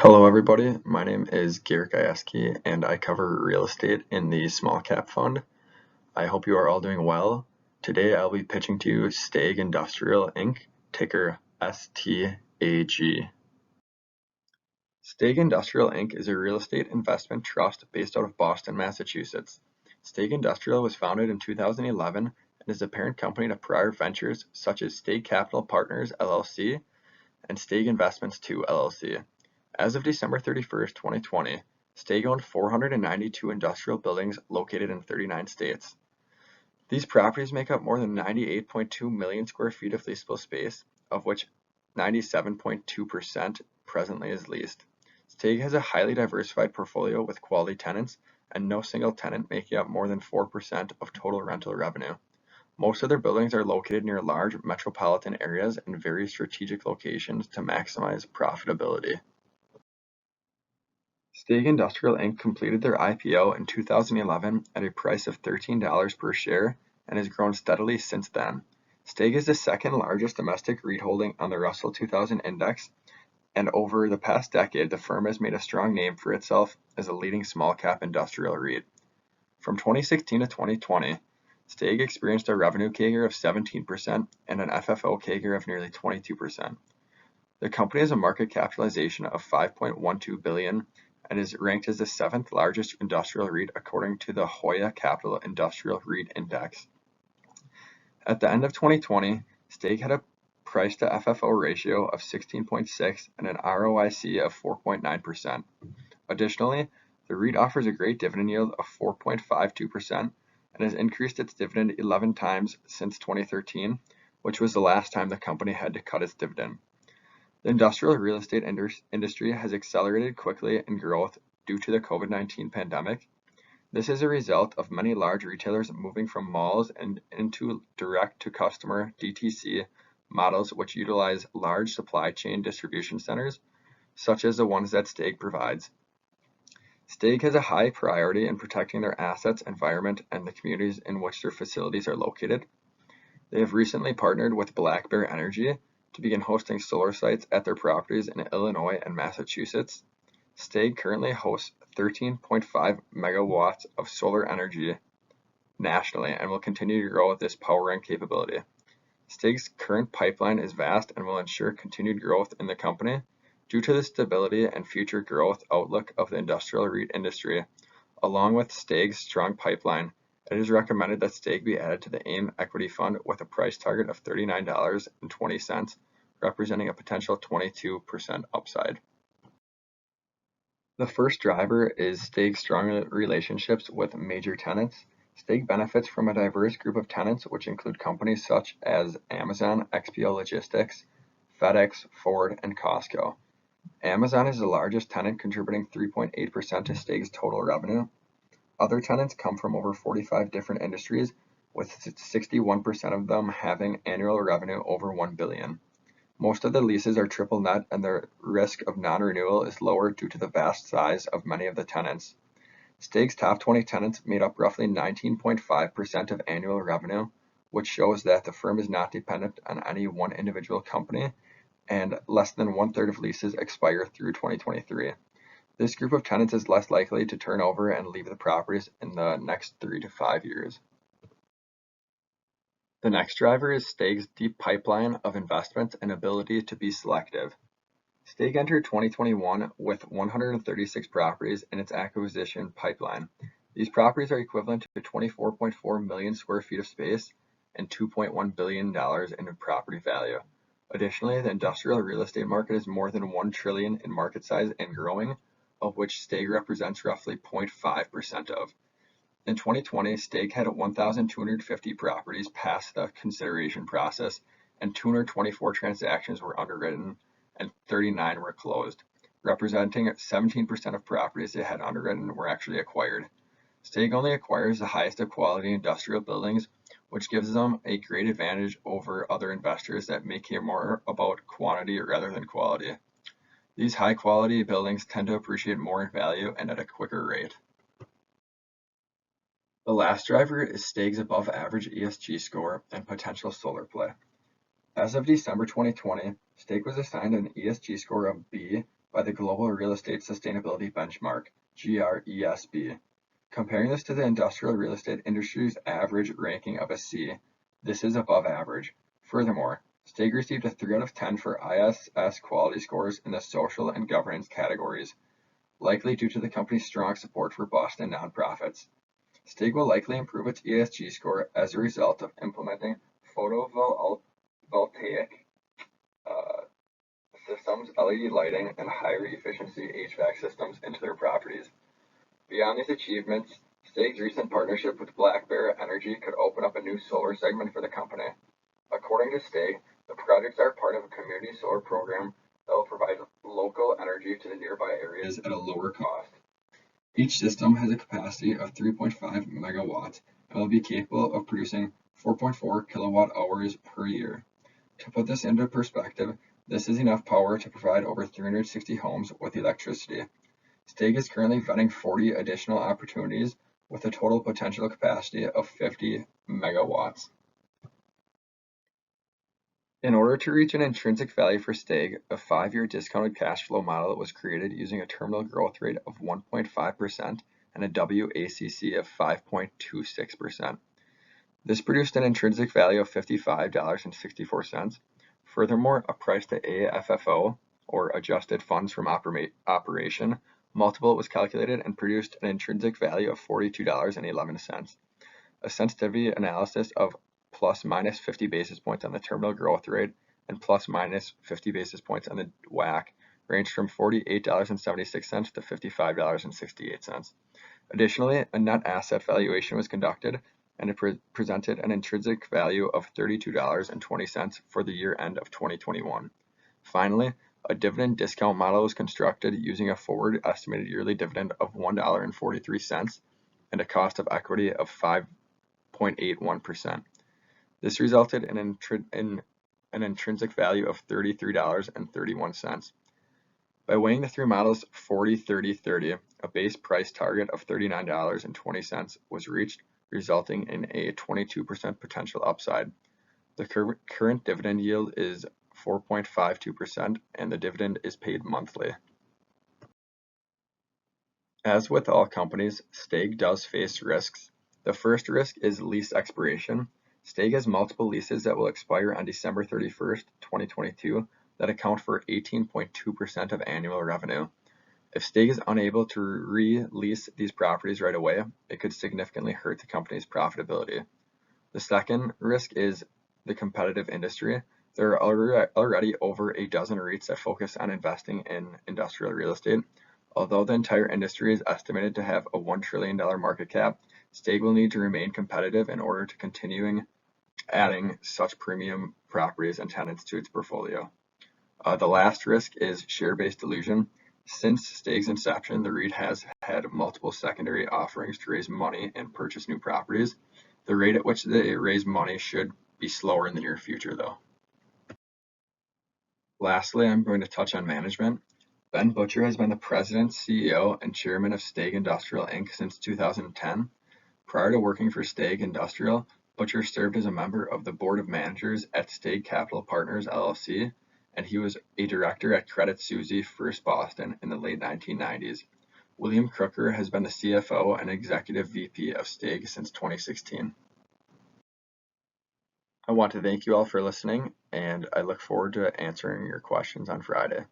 Hello everybody, my name is Garrett Gajewski and I cover real estate in the small cap fund. I hope you are all doing well. Today I'll be pitching to you STAG Industrial Inc., ticker STAG. STAG Industrial Inc. is a real estate investment trust based out of Boston, Massachusetts. STAG Industrial was founded in 2011 and is a parent company to prior ventures such as STAG Capital Partners LLC and STAG Investments II LLC. As of December 31st, 2020, STAG owned 492 industrial buildings located in 39 states. These properties make up more than 98.2 million square feet of leasable space, of which 97.2% presently is leased. STAG has a highly diversified portfolio with quality tenants and no single tenant making up more than 4% of total rental revenue. Most of their buildings are located near large metropolitan areas and very strategic locations to maximize profitability. STAG Industrial Inc. completed their IPO in 2011 at a price of $13 per share and has grown steadily since then. STAG is the second largest domestic REIT holding on the Russell 2000 Index, and over the past decade, the firm has made a strong name for itself as a leading small cap industrial REIT. From 2016 to 2020, STAG experienced a revenue CAGR of 17% and an FFO CAGR of nearly 22%. The company has a market capitalization of $5.12 billion and is ranked as the 7th largest industrial REIT according to the Hoya Capital Industrial REIT Index. At the end of 2020, STAG had a price to FFO ratio of 16.6 and an ROIC of 4.9%. Additionally, the REIT offers a great dividend yield of 4.52% and has increased its dividend 11 times since 2013, which was the last time the company had to cut its dividend. The industrial real estate industry has accelerated quickly in growth due to the COVID-19 pandemic. This is a result of many large retailers moving from malls and into direct-to-customer (DTC) models which utilize large supply chain distribution centers, such as the ones that STAG provides. STAG has a high priority in protecting their assets, environment, and the communities in which their facilities are located. They have recently partnered with Black Bear Energy to begin hosting solar sites at their properties in Illinois and Massachusetts. STAG currently hosts 13.5 megawatts of solar energy nationally and will continue to grow this powering capability. STAG's current pipeline is vast and will ensure continued growth in the company. Due to the stability and future growth outlook of the industrial REIT industry, along with STAG's strong pipeline, it is recommended that STAG be added to the AIM Equity Fund with a price target of $39.20, representing a potential 22% upside. The first driver is STAG's strong relationships with major tenants. STAG benefits from a diverse group of tenants, which include companies such as Amazon, XPO Logistics, FedEx, Ford, and Costco. Amazon is the largest tenant, contributing 3.8% to STAG's total revenue. Other tenants come from over 45 different industries, with 61% of them having annual revenue over $1 billion. Most of the leases are triple net and the risk of non-renewal is lower due to the vast size of many of the tenants. STAG's top 20 tenants made up roughly 19.5% of annual revenue, which shows that the firm is not dependent on any one individual company, and less than 1/3 of leases expire through 2023. This group of tenants is less likely to turn over and leave the properties in the next 3 to 5 years. The next driver is STAG's deep pipeline of investments and ability to be selective. STAG entered 2021 with 136 properties in its acquisition pipeline. These properties are equivalent to 24.4 million square feet of space and $2.1 billion in property value. Additionally, the industrial real estate market is more than $1 trillion in market size and growing, of which STAG represents roughly 0.5% of. In 2020, STAG had 1,250 properties pass the consideration process, and 224 transactions were underwritten, and 39 were closed, representing 17% of properties they had underwritten were actually acquired. STAG only acquires the highest of quality industrial buildings, which gives them a great advantage over other investors that may care more about quantity rather than quality. These high-quality buildings tend to appreciate more in value and at a quicker rate. The last driver is STAG's above-average ESG score and potential solar play. As of December 2020, STAG was assigned an ESG score of B by the Global Real Estate Sustainability Benchmark, GRESB. Comparing this to the industrial real estate industry's average ranking of a C, this is above average. Furthermore, STAG received a 3 out of 10 for ISS quality scores in the social and governance categories, likely due to the company's strong support for Boston nonprofits. STAG will likely improve its ESG score as a result of implementing photovoltaic systems, LED lighting, and higher efficiency HVAC systems into their properties. Beyond these achievements, STAG's recent partnership with Black Bear Energy could open up a new solar segment for the company. According to STAG, the projects are part of a community solar program that will provide local energy to the nearby areas at a lower cost. Each system has a capacity of 3.5 megawatts and will be capable of producing 4.4 kilowatt hours per year. To put this into perspective, this is enough power to provide over 360 homes with electricity. STAG is currently vetting 40 additional opportunities with a total potential capacity of 50 megawatts. In order to reach an intrinsic value for STAG, a 5-year discounted cash flow model was created using a terminal growth rate of 1.5% and a WACC of 5.26%. This produced an intrinsic value of $55.64. Furthermore, a price to AFFO, or adjusted funds from operation, multiple was calculated and produced an intrinsic value of $42.11. A sensitivity analysis of plus minus 50 basis points on the terminal growth rate and plus minus 50 basis points on the WACC ranged from $48.76 to $55.68. Additionally, a net asset valuation was conducted and it presented an intrinsic value of $32.20 for the year end of 2021. Finally, a dividend discount model was constructed using a forward estimated yearly dividend of $1.43 and a cost of equity of 5.81%. This resulted in an intrinsic value of $33.31. By weighing the three models 40-30-30, a base price target of $39.20 was reached, resulting in a 22% potential upside. The current dividend yield is 4.52% and the dividend is paid monthly. As with all companies, STAG does face risks. The first risk is lease expiration. STAG has multiple leases that will expire on December 31st, 2022 that account for 18.2% of annual revenue. If STAG is unable to re-lease these properties right away, it could significantly hurt the company's profitability. The second risk is the competitive industry. There are already over a dozen REITs that focus on investing in industrial real estate. Although the entire industry is estimated to have a $1 trillion market cap, STAG will need to remain competitive in order to continue adding such premium properties and tenants to its portfolio. The last risk is share-based dilution. Since STAG's inception, the REIT has had multiple secondary offerings to raise money and purchase new properties. The rate at which they raise money should be slower in the near future, though. Lastly, I'm going to touch on management. Ben Butcher has been the president, CEO, and chairman of STAG Industrial Inc. since 2010. Prior to working for STAG Industrial, Butcher served as a member of the board of managers at STAG Capital Partners LLC, and he was a director at Credit Suisse First Boston in the late 1990s. William Crooker has been the CFO and executive VP of STAG since 2016. I want to thank you all for listening, and I look forward to answering your questions on Friday.